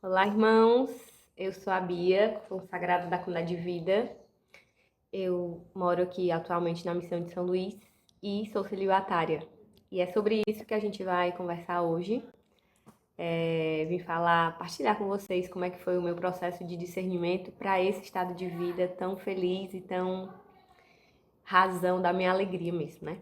Olá, irmãos. Eu sou a Bia, consagrada da Comunidade de Vida. Eu moro aqui atualmente na Missão de São Luís e sou celibatária. E é sobre isso que a gente vai conversar hoje. Vim falar, partilhar com vocês como é que foi o meu processo de discernimento para esse estado de vida tão feliz e tão razão da minha alegria mesmo, né?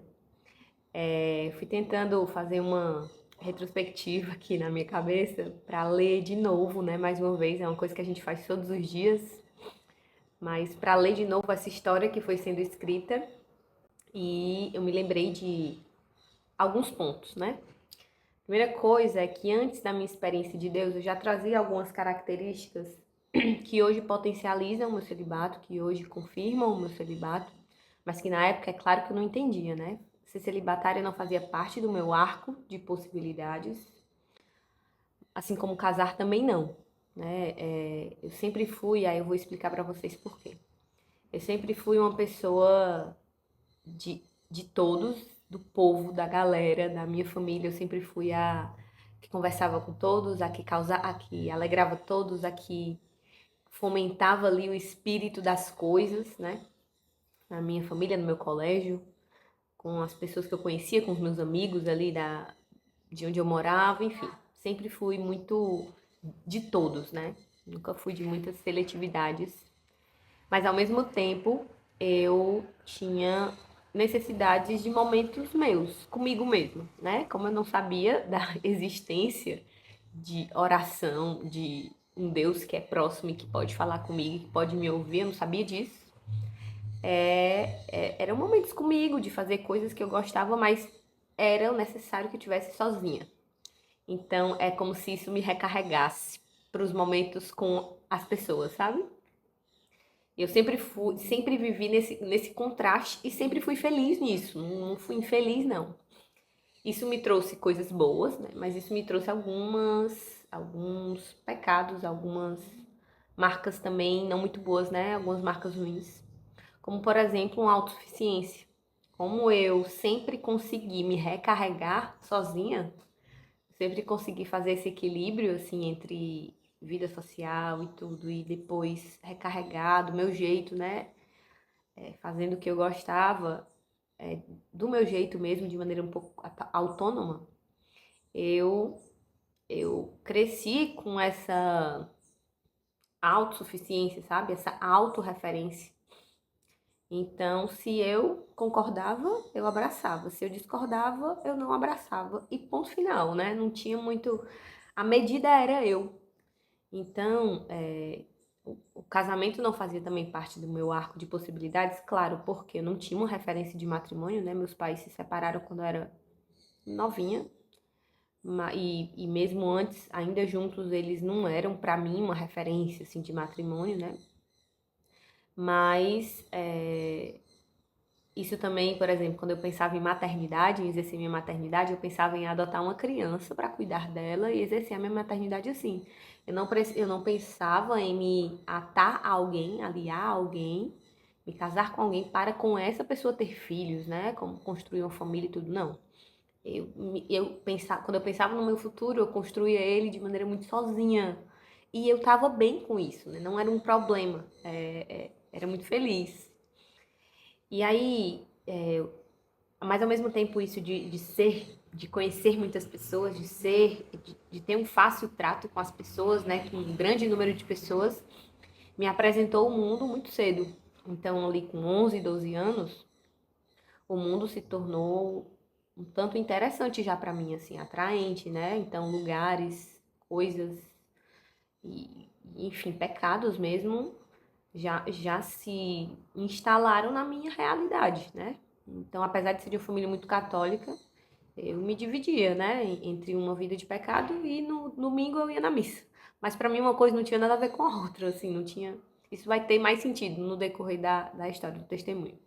Fui tentando fazer uma retrospectiva aqui na minha cabeça para ler de novo, né? Mais uma vez, é uma coisa que a gente faz todos os dias, mas para ler de novo essa história que foi sendo escrita e eu me lembrei de alguns pontos, né? Primeira coisa é que antes da minha experiência de Deus, eu já trazia algumas características que hoje potencializam o meu celibato, que hoje confirmam o meu celibato, mas que na época é claro que eu não entendia, né? Ser celibatária não fazia parte do meu arco de possibilidades, assim como casar também não, né? Eu sempre fui, aí eu vou explicar para vocês por quê. Eu sempre fui uma pessoa de todos, do povo, da galera, da minha família. Eu sempre fui a que conversava com todos, a que alegrava todos, a que fomentava ali o espírito das coisas, né? Na minha família, no meu colégio, com as pessoas que eu conhecia, com os meus amigos ali de onde eu morava, enfim. Sempre fui muito de todos, né? Nunca fui de muitas seletividades. Mas ao mesmo tempo, eu tinha necessidades de momentos meus, comigo mesmo, né? Como eu não sabia da existência de oração, de um Deus que é próximo e que pode falar comigo, que pode me ouvir, eu não sabia disso. Eram momentos comigo, de fazer coisas que eu gostava, mas era necessário que eu estivesse sozinha. Então é como se isso me recarregasse para os momentos com as pessoas, sabe? Eu sempre vivi nesse contraste e sempre fui feliz nisso. Não fui infeliz, não. Isso me trouxe coisas boas, né? Mas isso me trouxe alguns pecados, algumas marcas também não muito boas, né? Algumas marcas ruins. Como, por exemplo, uma autossuficiência. Como eu sempre consegui me recarregar sozinha, sempre consegui fazer esse equilíbrio, assim, entre vida social e tudo, e depois recarregar do meu jeito, né? Fazendo o que eu gostava, do meu jeito mesmo, de maneira um pouco autônoma, eu, eu cresci com essa autossuficiência, sabe? Essa autorreferência. Então, se eu concordava, eu abraçava. Se eu discordava, eu não abraçava. E ponto final, né? Não tinha muito. A medida era eu. Então, o casamento não fazia também parte do meu arco de possibilidades, claro, porque eu não tinha uma referência de matrimônio, né? Meus pais se separaram quando eu era novinha, e mesmo antes, ainda juntos, eles não eram para mim uma referência assim de matrimônio, né? Mas isso também, por exemplo, quando eu pensava em maternidade, em exercer minha maternidade, eu pensava em adotar uma criança para cuidar dela e exercer a minha maternidade assim. Eu não pensava em me atar a alguém, aliar a alguém, me casar com alguém para com essa pessoa ter filhos, né? Como construir uma família e tudo, não. Quando eu pensava no meu futuro, eu construía ele de maneira muito sozinha. E eu tava bem com isso, né? Não era um problema. Era muito feliz. E aí, mas ao mesmo tempo isso de conhecer muitas pessoas, de ter um fácil trato com as pessoas, né? Com um grande número de pessoas, me apresentou o mundo muito cedo. Então, ali com 11, 12 anos, o mundo se tornou um tanto interessante já para mim, assim, atraente, né? Então, lugares, coisas enfim, pecados mesmo já se instalaram na minha realidade, né? Então, apesar de ser de uma família muito católica, eu me dividia, né, entre uma vida de pecado e no domingo eu ia na missa. Mas para mim uma coisa não tinha nada a ver com a outra, assim, não tinha. Isso vai ter mais sentido no decorrer da história do testemunho.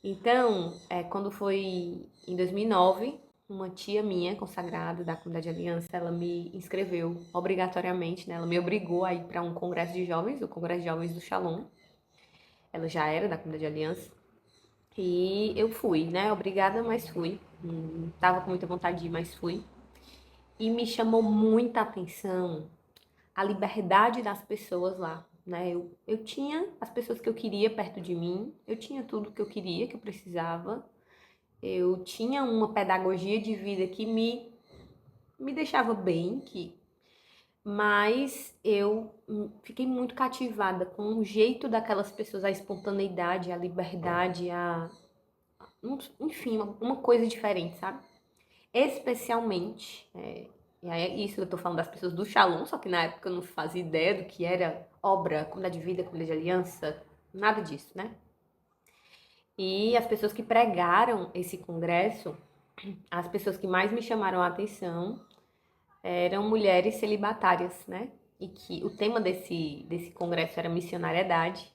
Então, quando foi em 2009, uma tia minha, consagrada da Comunidade de Aliança, ela me inscreveu obrigatoriamente, né? Ela me obrigou a ir para um congresso de jovens, o Congresso de Jovens do Shalom. Ela já era da Comunidade de Aliança. E eu fui, né? Obrigada, mas fui. Tava com muita vontade de ir, mas fui. E me chamou muita atenção a liberdade das pessoas lá, né? Eu tinha as pessoas que eu queria perto de mim, eu tinha tudo que eu queria, que eu precisava, eu tinha uma pedagogia de vida que me deixava bem, mas eu fiquei muito cativada com o jeito daquelas pessoas, a espontaneidade, a liberdade, enfim, uma coisa diferente, sabe? Especialmente, e aí é isso que eu tô falando das pessoas do Shalom, só que na época eu não fazia ideia do que era obra, comunidade de vida, comunidade de aliança, nada disso, né? E as pessoas que pregaram esse congresso, as pessoas que mais me chamaram a atenção eram mulheres celibatárias, né? E que o tema desse congresso era missionariedade.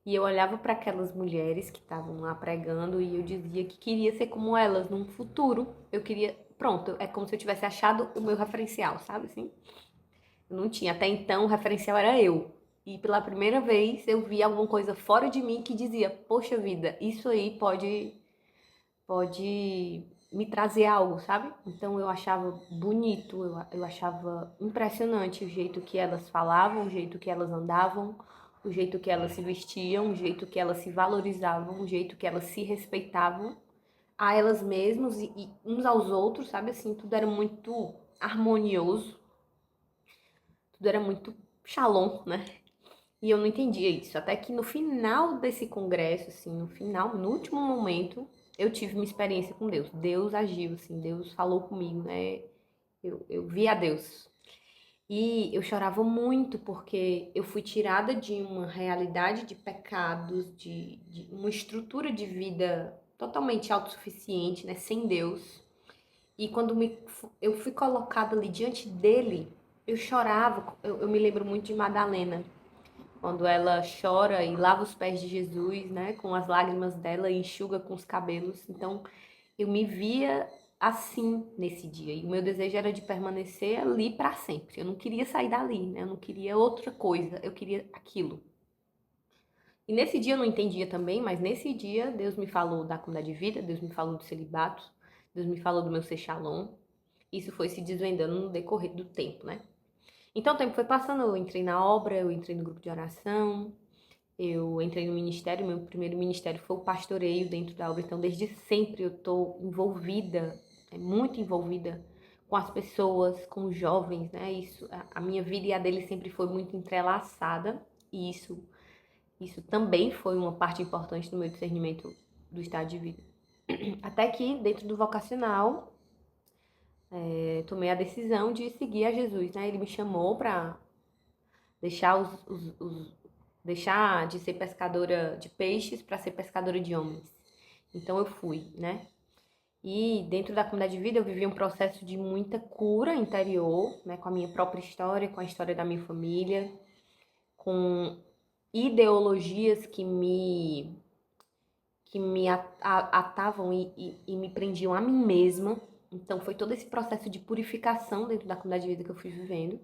E eu olhava para aquelas mulheres que estavam lá pregando e eu dizia que queria ser como elas num futuro. Eu queria, pronto, é como se eu tivesse achado o meu referencial, sabe assim? Eu não tinha, até então o referencial era eu. E pela primeira vez eu vi alguma coisa fora de mim que dizia, poxa vida, isso aí pode me trazer algo, sabe? Então eu achava bonito, eu achava impressionante o jeito que elas falavam, o jeito que elas andavam, o jeito que elas se vestiam, o jeito que elas se valorizavam, o jeito que elas se respeitavam a elas mesmas e uns aos outros, sabe assim? Tudo era muito harmonioso, tudo era muito shalom, né? E eu não entendia isso. Até que no final desse congresso, assim, no final, no último momento, eu tive uma experiência com Deus. Deus agiu, assim, Deus falou comigo, né? Eu vi a Deus. E eu chorava muito porque eu fui tirada de uma realidade de pecados, de uma estrutura de vida totalmente autossuficiente, né? Sem Deus. E quando eu fui colocada ali diante dele, eu chorava. Eu me lembro muito de Madalena, quando ela chora e lava os pés de Jesus, né, com as lágrimas dela e enxuga com os cabelos. Então, eu me via assim nesse dia. E o meu desejo era de permanecer ali para sempre. Eu não queria sair dali, né? Eu não queria outra coisa, eu queria aquilo. E nesse dia eu não entendia também, mas nesse dia Deus me falou da comunidade de vida, Deus me falou do celibato, Deus me falou do meu ser shalom. Isso foi se desvendando no decorrer do tempo, né? Então o tempo foi passando, eu entrei na obra, eu entrei no grupo de oração, eu entrei no ministério, meu primeiro ministério foi o pastoreio dentro da obra, então desde sempre eu estou envolvida, muito envolvida com as pessoas, com os jovens, né? Isso, a minha vida e a dele sempre foi muito entrelaçada e isso também foi uma parte importante do meu discernimento do estado de vida. Até que dentro do vocacional, tomei a decisão de seguir a Jesus, né? Ele me chamou para deixar deixar de ser pescadora de peixes para ser pescadora de homens. Então eu fui, né? E dentro da comunidade de vida eu vivi um processo de muita cura interior, né? Com a minha própria história, com a história da minha família, com ideologias que me atavam e me prendiam a mim mesma. Então foi todo esse processo de purificação dentro da comunidade de vida que eu fui vivendo.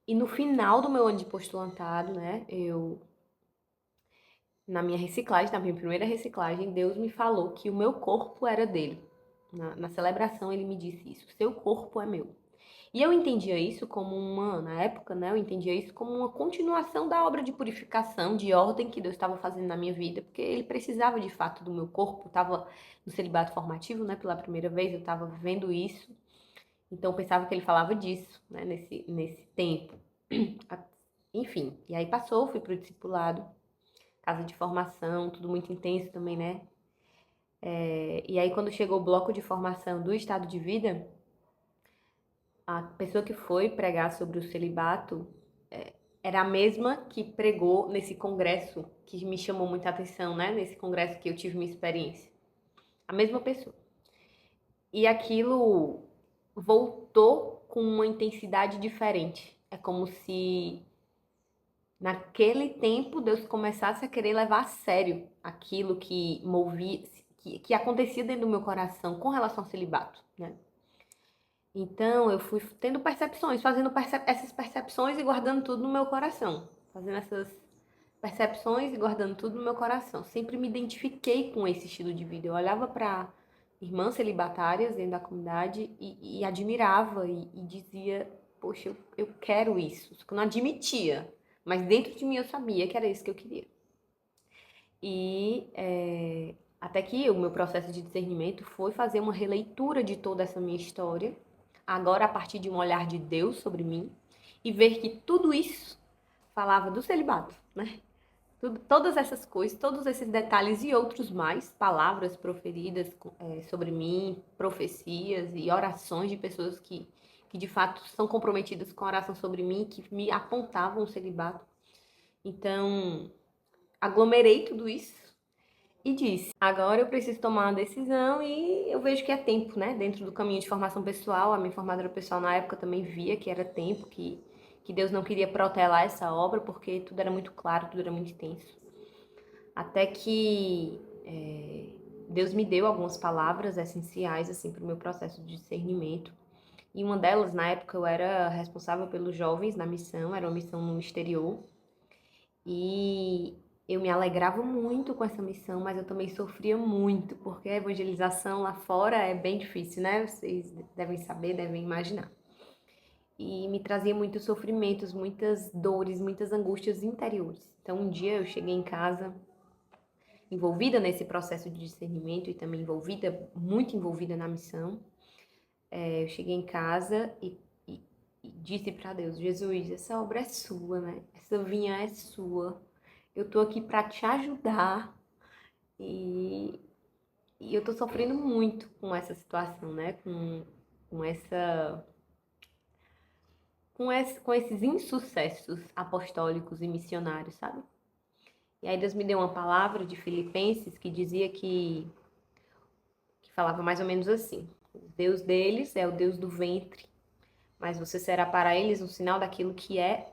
E no final do meu ano de postulantado, né, na minha reciclagem, na minha primeira reciclagem, Deus me falou que o meu corpo era dele. Na celebração ele me disse isso, seu corpo é meu. E eu entendia isso como na época, né, eu entendia isso como uma continuação da obra de purificação, de ordem que Deus estava fazendo na minha vida, porque ele precisava de fato do meu corpo, estava no celibato formativo, né, pela primeira vez, eu estava vivendo isso, então eu pensava que ele falava disso, né, nesse tempo. Enfim, e aí passou, fui pro discipulado, casa de formação, tudo muito intenso também, né? E aí quando chegou o bloco de formação do estado de vida, a pessoa que foi pregar sobre o celibato era a mesma que pregou nesse congresso que me chamou muita atenção, né? Nesse congresso que eu tive minha experiência. A mesma pessoa. E aquilo voltou com uma intensidade diferente. É como se naquele tempo Deus começasse a querer levar a sério aquilo que movia, que acontecia dentro do meu coração com relação ao celibato, né? Então eu fui tendo percepções, fazendo essas percepções e guardando tudo no meu coração, fazendo essas percepções e guardando tudo no meu coração. Sempre me identifiquei com esse estilo de vida. Eu olhava para irmãs celibatárias dentro da comunidade e admirava e dizia poxa, eu quero isso. Só que eu não admitia, mas dentro de mim eu sabia que era isso que eu queria. E até que o meu processo de discernimento foi fazer uma releitura de toda essa minha história, agora a partir de um olhar de Deus sobre mim, e ver que tudo isso falava do celibato, né? Todas essas coisas, todos esses detalhes e outros mais, palavras proferidas sobre mim, profecias e orações de pessoas que de fato são comprometidas com a oração sobre mim, que me apontavam o celibato. Então, aglomerei tudo isso e disse: agora eu preciso tomar uma decisão e eu vejo que é tempo, né? Dentro do caminho de formação pessoal, a minha formadora pessoal na época também via que era tempo, que Deus não queria protelar essa obra porque tudo era muito claro, tudo era muito intenso. Até que Deus me deu algumas palavras essenciais assim para o meu processo de discernimento. E uma delas, na época, eu era responsável pelos jovens na missão, era uma missão no exterior. E eu me alegrava muito com essa missão, mas eu também sofria muito, porque a evangelização lá fora é bem difícil, né? Vocês devem saber, devem imaginar. E me trazia muitos sofrimentos, muitas dores, muitas angústias interiores. Então, um dia eu cheguei em casa, envolvida nesse processo de discernimento e também muito envolvida na missão. Eu cheguei em casa e disse para Deus: Jesus, essa obra é sua, né? Essa vinha é sua. Eu tô aqui para te ajudar e, e eu tô sofrendo muito com essa situação, né? Com essa com esses insucessos apostólicos e missionários, sabe? E aí Deus me deu uma palavra de Filipenses que dizia que falava mais ou menos assim: o Deus deles é o Deus do ventre, mas você será para eles um sinal daquilo que é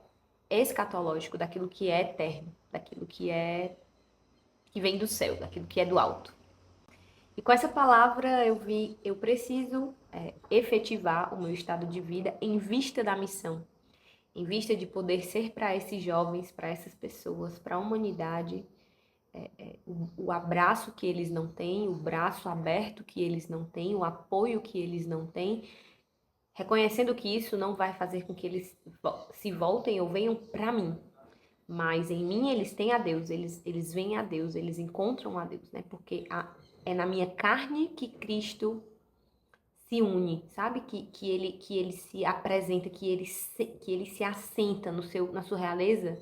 escatológico, daquilo que é eterno, daquilo que vem do céu, daquilo que é do alto. E com essa palavra eu preciso efetivar o meu estado de vida em vista da missão, em vista de poder ser para esses jovens, para essas pessoas, para a humanidade, o abraço que eles não têm, o braço aberto que eles não têm, o apoio que eles não têm, reconhecendo que isso não vai fazer com que eles se voltem ou venham para mim, mas em mim eles têm a Deus, eles veem a Deus, eles encontram a Deus, né? Porque é na minha carne que Cristo se une, sabe? Que ele se apresenta, que ele se assenta na sua realeza.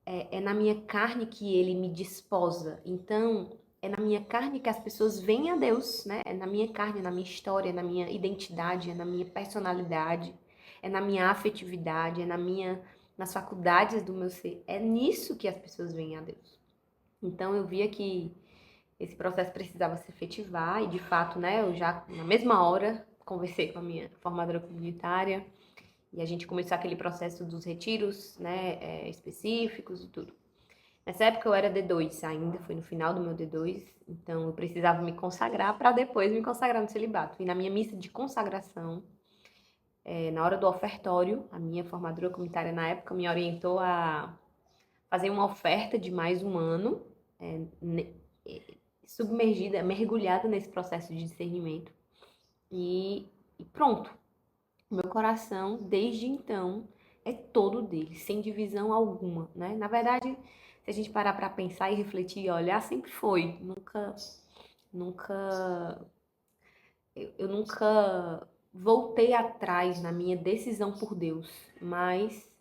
É na minha carne que ele me desposa. Então, é na minha carne que as pessoas veem a Deus, né? É na minha carne, na minha história, na minha identidade, é na minha personalidade, é na minha afetividade, nas faculdades do meu ser. É nisso que as pessoas veem a Deus. Então, eu via que esse processo precisava se efetivar e, de fato, né? Eu já, na mesma hora, conversei com a minha formadora comunitária, e a gente começou aquele processo dos retiros, né, específicos e tudo. Nessa época eu era D2 ainda, foi no final do meu D2, então eu precisava me consagrar para depois me consagrar no celibato. E na minha missa de consagração, na hora do ofertório, a minha formadora comunitária na época me orientou a fazer uma oferta de mais um ano, submergida, mergulhada nesse processo de discernimento. E pronto, meu coração, desde então, é todo dele, sem divisão alguma, né? Na verdade, se a gente parar para pensar e refletir e olhar, sempre foi. Nunca, eu nunca voltei atrás na minha decisão por Deus, mas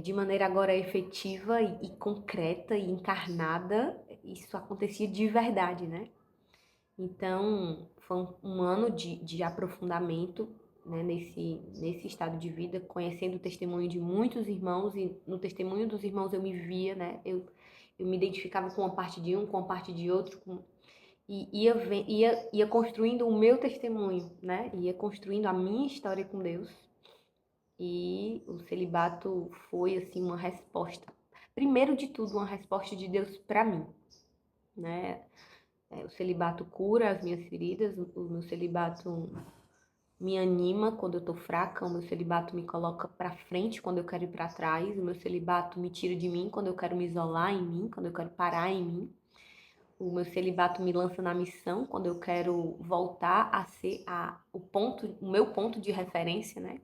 de maneira agora efetiva e concreta e encarnada, isso acontecia de verdade, né? Então, foi um ano de aprofundamento, né, nesse estado de vida, conhecendo o testemunho de muitos irmãos, e no testemunho dos irmãos eu me via, né? Eu me identificava com uma parte de um, com uma parte de outro, e ia construindo o meu testemunho, né? Ia construindo a minha história com Deus. E o celibato foi, assim, uma resposta. Primeiro de tudo, uma resposta de Deus para mim, né? O celibato cura as minhas feridas, o meu celibato me anima quando eu tô fraca, o meu celibato me coloca para frente quando eu quero ir para trás, o meu celibato me tira de mim quando eu quero me isolar em mim, quando eu quero parar em mim. O meu celibato me lança na missão quando eu quero voltar a ser o meu ponto de referência, né?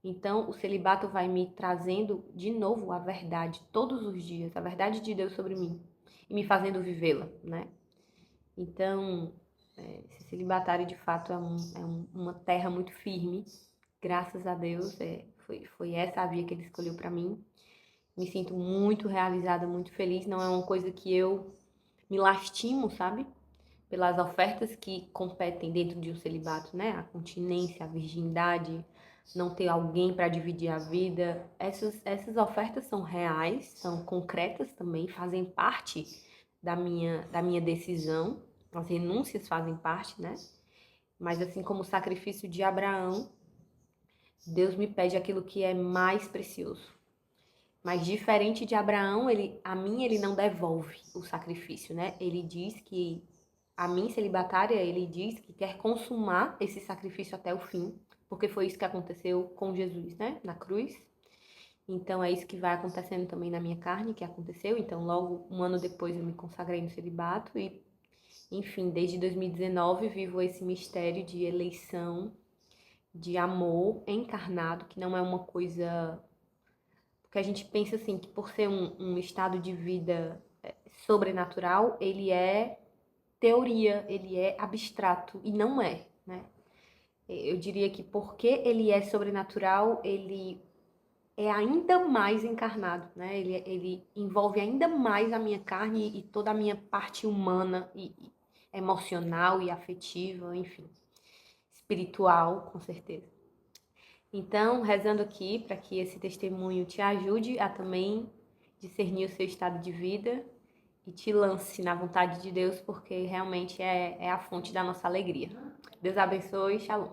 Então, o celibato vai me trazendo de novo a verdade todos os dias, a verdade de Deus sobre mim e me fazendo vivê-la, né? Então, esse celibatário de fato uma terra muito firme, graças a Deus, foi essa a via que ele escolheu para mim. Me sinto muito realizada, muito feliz. Não é uma coisa que eu me lastimo, sabe? Pelas ofertas que competem dentro de um celibato, né? A continência, a virgindade, não ter alguém para dividir a vida. Essas ofertas são reais, são concretas também, fazem parte da minha decisão. As renúncias fazem parte, né? Mas assim como o sacrifício de Abraão, Deus me pede aquilo que é mais precioso. Mas diferente de Abraão, ele não devolve o sacrifício, né? Ele diz que a mim, celibatária, ele diz que quer consumar esse sacrifício até o fim, porque foi isso que aconteceu com Jesus, né? Na cruz. Então é isso que vai acontecendo também na minha carne, que aconteceu. Então, logo um ano depois eu me consagrei no celibato e, enfim, desde 2019 vivo esse mistério de eleição, de amor encarnado, que não é uma coisa. Porque a gente pensa assim, que por ser um estado de vida sobrenatural, ele é teoria, ele é abstrato, e não é, né? Eu diria que porque ele é sobrenatural, ele é ainda mais encarnado, né? Ele envolve ainda mais a minha carne e toda a minha parte humana e emocional e afetiva, enfim, espiritual, com certeza. Então, rezando aqui para que esse testemunho te ajude a também discernir o seu estado de vida e te lance na vontade de Deus, porque realmente é a fonte da nossa alegria. Deus abençoe, shalom.